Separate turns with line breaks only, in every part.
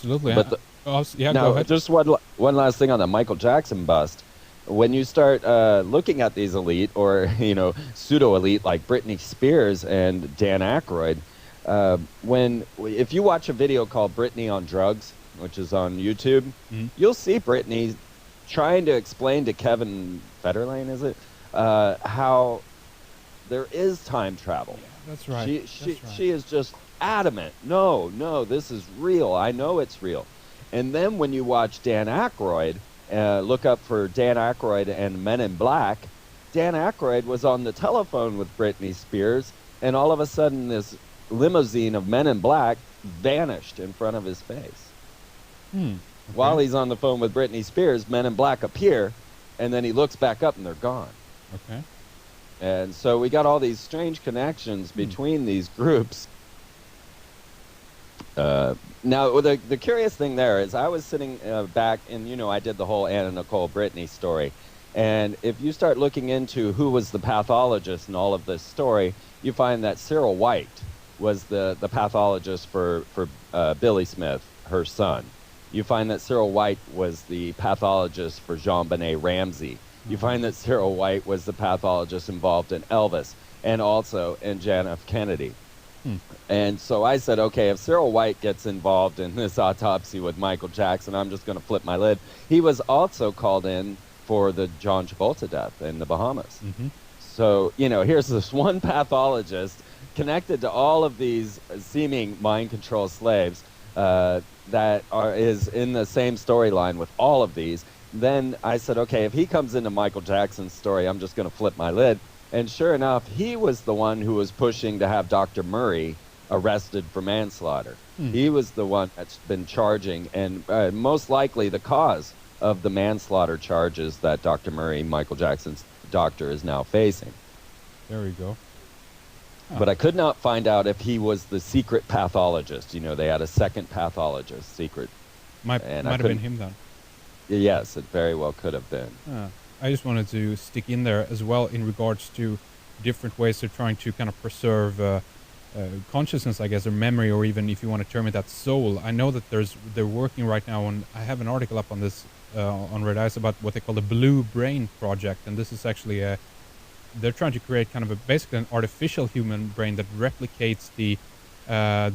absolutely.
But the,
Yeah, go
Now,
ahead.
just one last thing on the Michael Jackson bust. When you start looking at these elite or pseudo elite like Britney Spears and Dan Aykroyd, if you watch a video called Britney on Drugs, which is on YouTube,
Mm.
you'll see Britney trying to explain to Kevin Federline, is it, how there is time travel.
Yeah, that's right.
She is just adamant. No, no, this is real. I know it's real. And then when you watch Dan Aykroyd, look up for Dan Aykroyd and Men in Black, Dan Aykroyd was on the telephone with Britney Spears, and all of a sudden this limousine of Men in Black vanished in front of his face.
Okay.
While he's on the phone with Britney Spears, Men in Black appear, and then he looks back up and they're gone.
Okay.
And so we got all these strange connections between these groups. Now, the curious thing there is I was sitting back, and, I did the whole Anna Nicole Britney story. And if you start looking into who was the pathologist in all of this story, you find that Cyril White was the pathologist for Billy Smith, her son. You find that Cyril White was the pathologist for JonBenet Ramsey. You find that Cyril White was the pathologist involved in Elvis and also in John F. Kennedy. And so I said, okay, if Cyril White gets involved in this autopsy with Michael Jackson, I'm just going to flip my lid. He was also called in for the John Travolta death in the Bahamas. So, here's this one pathologist connected to all of these seeming mind control slaves that is in the same storyline with all of these. Then I said, okay, if he comes into Michael Jackson's story, I'm just going to flip my lid. And sure enough, he was the one who was pushing to have Dr. Murray arrested for manslaughter. He was the one that's been charging, and most likely the cause of the manslaughter charges that Dr. Murray, Michael Jackson's doctor, is now facing.
There we go.
But I could not find out if he was the secret pathologist. They had a second pathologist, secret.
Might have been him then.
Yes, it very well could have been.
I just wanted to stick in there as well in regards to different ways of trying to kind of preserve consciousness, I guess, or memory, or even if you want to term it that soul. I know that they're working right now on, I have an article up on this on Red Eyes about what they call the Blue Brain Project, and this is actually they're trying to create kind of basically an artificial human brain that replicates the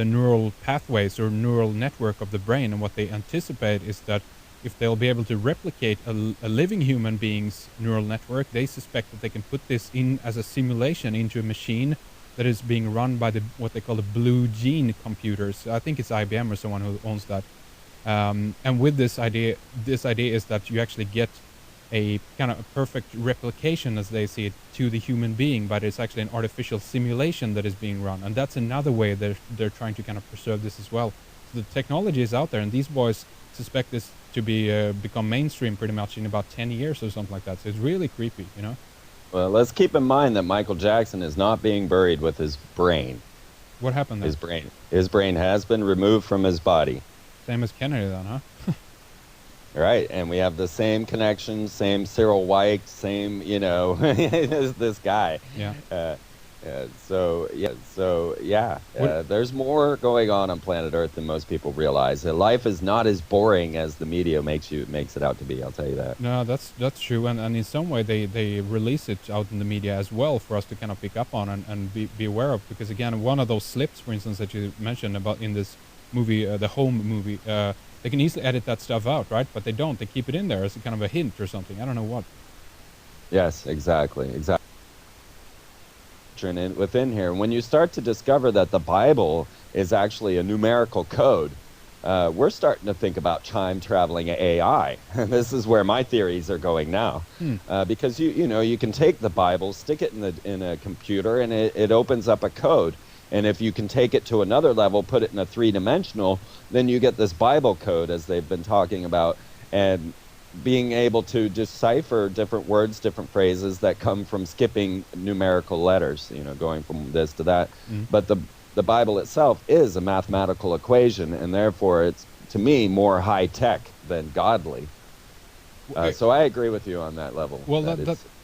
neural pathways or neural network of the brain. And what they anticipate is that if they'll be able to replicate a living human being's neural network, they suspect that they can put this in as a simulation into a machine that is being run by what they call the Blue Gene computers. I think it's IBM or someone who owns that. And with this idea is that you actually get a kind of a perfect replication, as they see it, to the human being, but it's actually an artificial simulation that is being run. And that's another way they're trying to kind of preserve this as well. So the technology is out there, and these boys suspect this to be become mainstream pretty much in about 10 years or something like that. So it's really creepy,
Well, let's keep in mind that Michael Jackson is not being buried with his brain.
What happened there?
His brain has been removed from his body.
Same as Kennedy then, huh?
Right, and we have the same connection, same Cyril White, same, this guy.
Yeah.
There's more going on planet Earth than most people realize. Life is not as boring as the media makes it out to be, I'll tell you that.
No, that's true, and in some way they release it out in the media as well for us to kind of pick up on and be aware of, because again, one of those slips, for instance, that you mentioned about in this movie, the Home movie, they can easily edit that stuff out, right? But they don't. They keep it in there as a kind of a hint or something. I don't know what.
Yes, exactly. Within here, when you start to discover that the Bible is actually a numerical code, we're starting to think about time-traveling AI. This is where my theories are going now, because you can take the Bible, stick it in a computer, and it opens up a code. And if you can take it to another level, put it in a three-dimensional, then you get this Bible code, as they've been talking about, and being able to decipher different words, different phrases that come from skipping numerical letters, going from this to that. But the Bible itself is a mathematical equation, and therefore it's, to me, more high-tech than godly. So I agree with you on that level.
Well,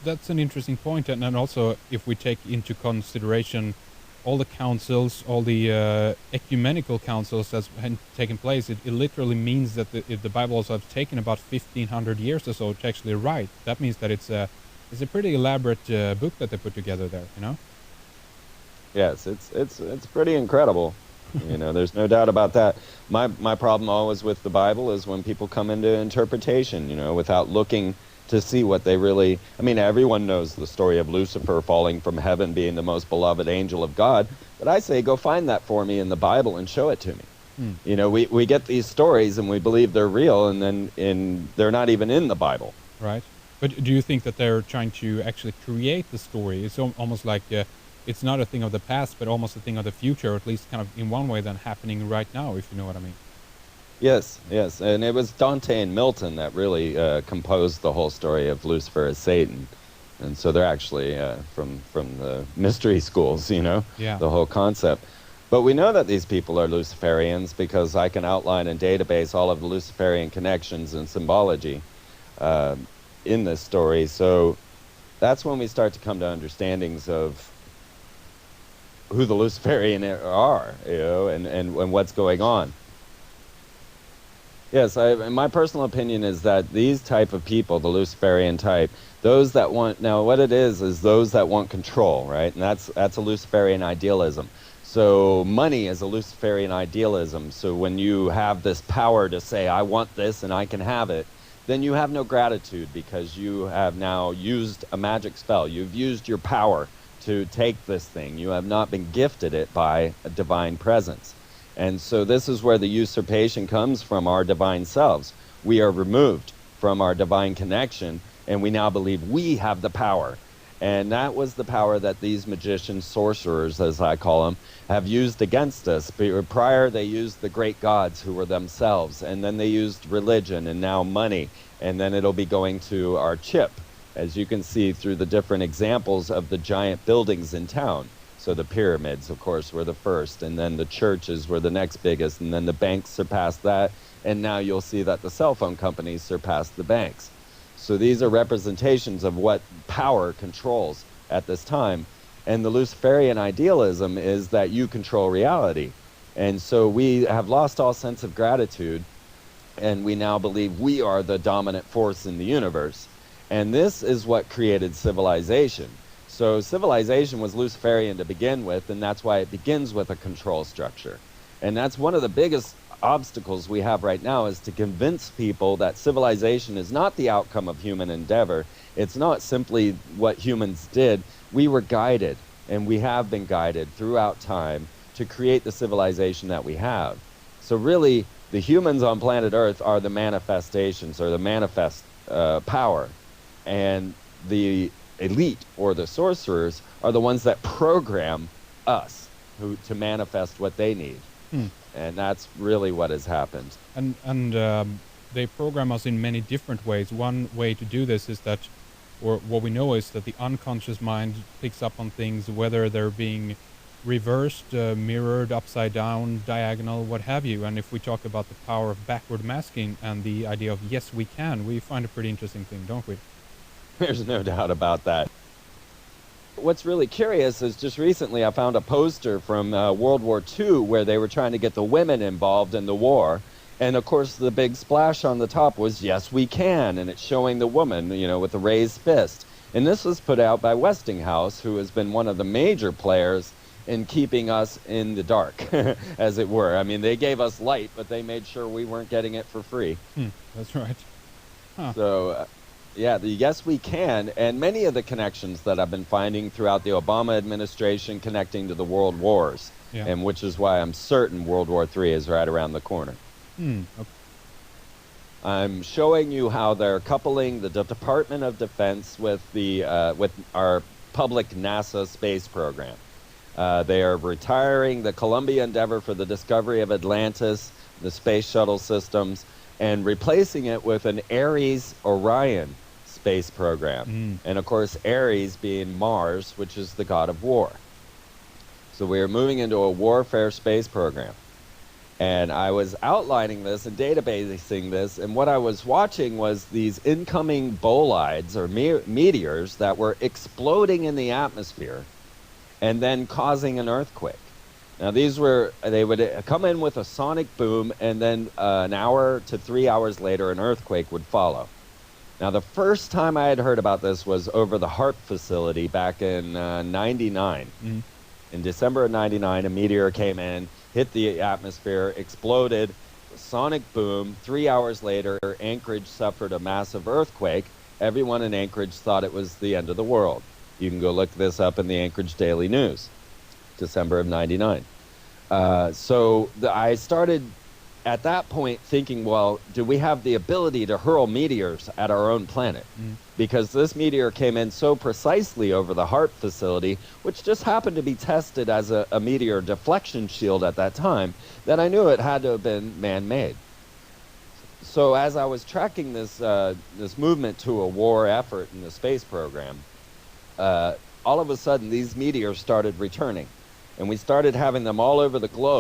that's an interesting point. And then also, if we take into consideration all the councils, all the ecumenical councils that's had taken place, it literally means that if the Bible also has taken about 1,500 years or so to actually write. That means that it's a pretty elaborate book that they put together there, you know?
Yes, it's pretty incredible. You know, there's no doubt about that. My problem always with the Bible is when people come into interpretation, you know, without looking to see what they really. I mean, everyone knows the story of Lucifer falling from heaven, being the most beloved angel of God. But I say, go find that for me in the Bible and show it to me.
Hmm.
You know, we get these stories and we believe they're real, and then they're not even in the Bible.
Right. But do you think that they're trying to actually create the story? It's almost like it's not a thing of the past, but almost a thing of the future, or at least kind of in one way than happening right now, if you know what I mean.
Yes, yes, and it was Dante and Milton that really composed the whole story of Lucifer as Satan, and so they're actually from the mystery schools, you know,
Yeah.
the whole concept. But we know that these people are Luciferians because I can outline in database all of the Luciferian connections and symbology in this story. So that's when we start to come to understandings of who the Luciferian are, you know, and what's going on. Yes, my personal opinion is that these type of people, the Luciferian type, those that want, now what it is those that want control, right? And that's a Luciferian idealism. So money is a Luciferian idealism. So when you have this power to say, I want this and I can have it, then you have no gratitude because you have now used a magic spell. You've used your power to take this thing. You have not been gifted it by a divine presence. And so this is where the usurpation comes from our divine selves. We are removed from our divine connection, and we now believe we have the power. And that was the power that these magicians, sorcerers, as I call them, have used against us. Prior, they used the great gods who were themselves, and then they used religion and now money, and then it'll be going to our chip, as you can see through the different examples of the giant buildings in town. So the pyramids, of course, were the first, and then the churches were the next biggest, and then the banks surpassed that, and now you'll see that the cell phone companies surpassed the banks. So these are representations of what power controls at this time. And the Luciferian idealism is that you control reality. And so we have lost all sense of gratitude, and we now believe we are the dominant force in the universe. And this is what created civilization. So civilization was Luciferian to begin with, and that's why it begins with a control structure. And that's one of the biggest obstacles we have right now, is to convince people that civilization is not the outcome of human endeavor. It's not simply what humans did. We were guided, and we have been guided throughout time to create the civilization that we have. So really, the humans on planet Earth are the manifestations, or the manifest power. And the elite, or the sorcerers, are the ones that program us to manifest what they need. And that's really what has happened.
And they program us in many different ways. One way to do this is that, or what we know is that the unconscious mind picks up on things, whether they're being reversed, mirrored, upside down, diagonal, what have you. And if we talk about the power of backward masking and the idea of yes, we can, we find a pretty interesting thing, don't we?
There's no doubt about that. What's really curious is just recently I found a poster from World War II where they were trying to get the women involved in the war. And of course, the big splash on the top was, yes, we can. And it's showing the woman, you know, with a raised fist. And this was put out by Westinghouse, who has been one of the major players in keeping us in the dark, as it were. I mean, they gave us light, but they made sure we weren't getting it for free.
That's right. Huh.
So, yeah, the yes, we can, and many of the connections that I've been finding throughout the Obama administration connecting to the world wars, and which is why I'm certain World War III is right around the corner.
Okay.
I'm showing you how they're coupling the Department of Defense with with our public NASA space program. They are retiring the Columbia endeavor for the discovery of Atlantis, the space shuttle systems, and replacing it with an Ares Orion space program. And of course, Ares being Mars, which is the god of war. So we are moving into a warfare space program. And I was outlining this and databasing this, and what I was watching was these incoming bolides, or meteors, that were exploding in the atmosphere. and then causing an earthquake. Now, they would come in with a sonic boom, and then an hour to 3 hours later, an earthquake would follow. Now, the first time I had heard about this was over the HARP facility back in 99.
Mm.
In December of 99, a meteor came in, hit the atmosphere, exploded, sonic boom. 3 hours later, Anchorage suffered a massive earthquake. Everyone in Anchorage thought it was the end of the world. You can go look this up in the Anchorage Daily News, December of 99. I started at that point thinking, well, do we have the ability to hurl meteors at our own planet?
Mm.
Because this meteor came in so precisely over the HARP facility, which just happened to be tested as a meteor deflection shield at that time, that I knew it had to have been man-made. So as I was tracking this movement to a war effort in the space program, all of a sudden these meteors started returning, and we started having them all over the globe.